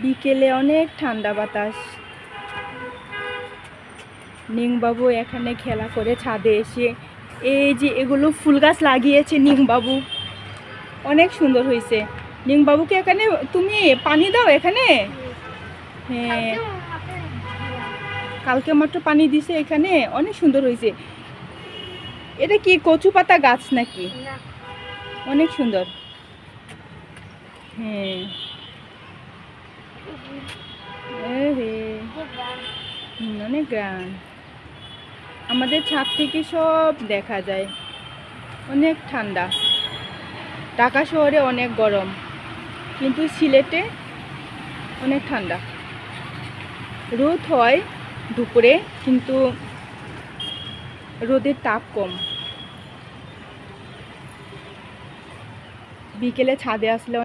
বিকেলে অনেক ঠান্ডা বাতাস। নিংবাবু এখানে খেলা করে ছাদে এসে, এই যে এগুলো ফুল গাছ লাগিয়েছে নিংবাবু, অনেক সুন্দর হয়েছে। নিংবাবুকে এখানে তুমি পানি দাও এখানে? হ্যাঁ, কালকে মাত্র পানি দিছে এখানে, অনেক সুন্দর হয়েছে। এটা কি কচু পাতা গাছ নাকি? অনেক সুন্দর। হ্যাঁ, অনেক গ্রাম। আমাদের ছাদ থেকে সব দেখা যায়। অনেক ঠান্ডা। ঢাকা শহরে অনেক গরম, কিন্তু সিলেটে অনেক ঠান্ডা। রোদ হয় দুপুরে, কিন্তু রোদের তাপ কম। বিকেলে ছাদে আসলে